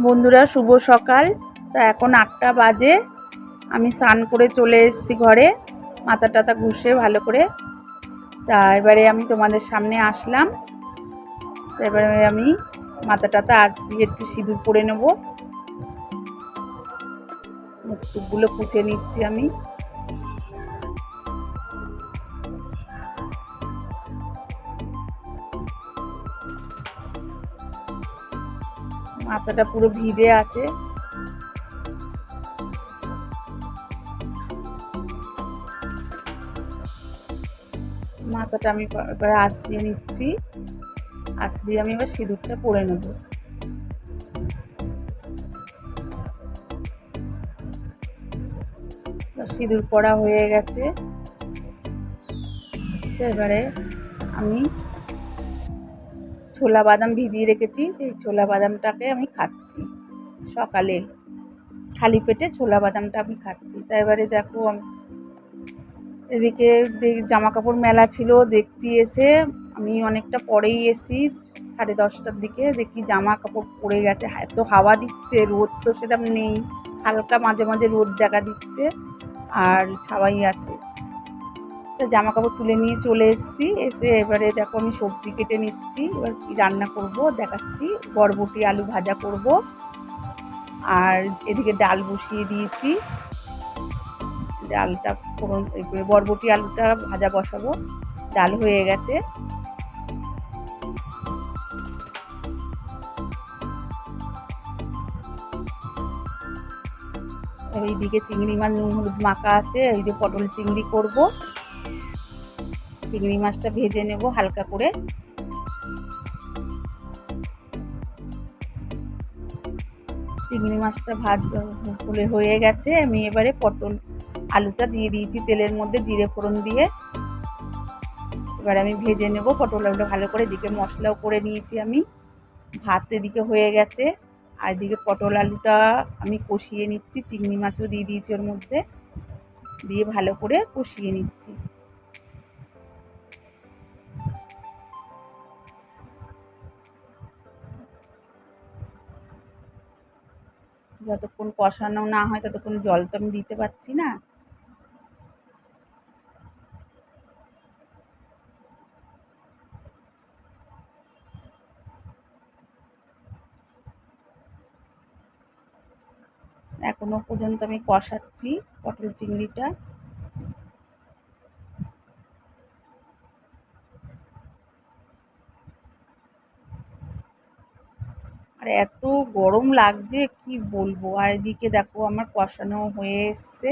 বন্ধুরা শুভ সকাল। তা এখন 8টা বাজে। আমি স্নান করে চলে এসেছি ঘরে, মাথা টাথা ঘষে ভালো করে। তা এবারে আমি তোমাদের সামনে আসলাম। এবারে আমি মাথা টাথা আসবি একটু সিঁদুর পরে নেব, মুখ টুকগুলো পুছে নিচ্ছি আমি। মাথাটা পুরো ভিজে আছে। মাথাটা আমি এবারে আশ্রিয়ে নিচ্ছি, আশ্রিয়ে আমি এবার সিঁদুরটা পরে নেব। সিঁদুর পরা হয়ে গেছে। তো এবারে আমি ছোলা বাদাম ভিজিয়ে রেখেছি, সেই ছোলা বাদামটাকে আমি খাচ্ছি সকালে, খালি পেটে ছোলা বাদামটা আমি খাচ্ছি। তাই এবারে দেখো এদিকে জামা কাপড় মেলা ছিল, দেখছি এসে আমি অনেকটা পরেই এসি, 10:30টার দিকে দেখি জামা কাপড় পড়ে গেছে। এত হাওয়া দিচ্ছে, রোদ তো সেরকম নেই, হালকা মাঝে মাঝে রোদ দেখা দিচ্ছে আর ছাওয়াই আছে। তো জামা কাপড় তুলে নিয়ে চলে এসেছি। এসে এবারে দেখো আমি সবজি কেটে নিচ্ছি, এবার কি রান্না করব দেখাচ্ছি। বরবটি আলু ভাজা করব, আর এদিকে ডাল বসিয়ে দিয়েছি। ডালটা বরবটি আলুটা ভাজা বসাবো, ডাল হয়ে গেছে। এইদিকে চিংড়ি মাছ নুন হলুদ মাখা আছে, এই যে পটল চিংড়ি করব। চিংড়ি মাছটা ভেজে নেব হালকা করে। চিংড়ি মাছটা হয়ে গেছে। আমি এবারে পটল আলুটা দিয়ে দিয়েছি তেলের মধ্যে, জিরে ফোড়ন দিয়ে এবার আমি ভেজে নেব পটল আলুটা ভালো করে। এদিকে মশলাও করে নিয়েছি আমি, ভাত এদিকে হয়ে গেছে। আর এদিকে পটল আলুটা আমি কষিয়ে নিচ্ছি, চিংড়ি মাছও দিয়ে দিয়েছি ওর মধ্যে, দিয়ে ভালো করে কষিয়ে নিচ্ছি। যতক্ষণ কষানো না হয় ততক্ষণ জল তো আমি দিতে পারছি না। এখনো পর্যন্ত আমি কষাচ্ছি পটল চিংড়িটা। আর এত গরম লাগছে কি বলবো। আর এদিকে দেখো আমার কষানো হয়ে এসছে।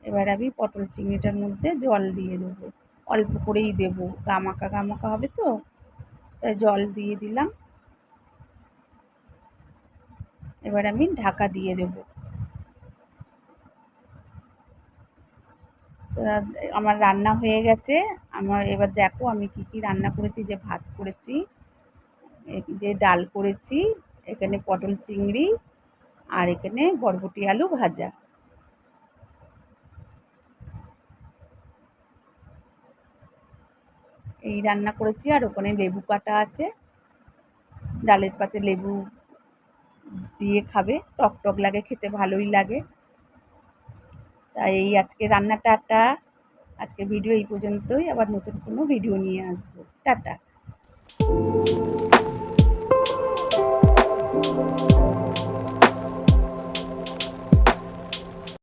এবার আমি পটল চিংড়িটার মধ্যে জল দিয়ে দেবো, অল্প করেই দেবো, গামাকা গামাকা হবে তো, তাই জল দিয়ে দিলাম। এবার আমি ঢাকা দিয়ে দেবো। আমার রান্না হয়ে গেছে। আমার এবার দেখো আমি কি রান্না করেছি। যে ভাত করেছি, যে ডাল করেছি, এখানে পটল চিংড়ি, আর এখানে বরবটি আলু ভাজা। এই রান্না করেছি। আর ওখানে লেবু কাটা আছে, ডালের পাতে লেবু দিয়ে খাবে, টক টক লাগে খেতে, ভালোই লাগে। তাই এই আজকে রান্নাটা, আজকে ভিডিও এই পর্যন্তই। আবার নতুন কোনো ভিডিও নিয়ে আসবো। টাটা।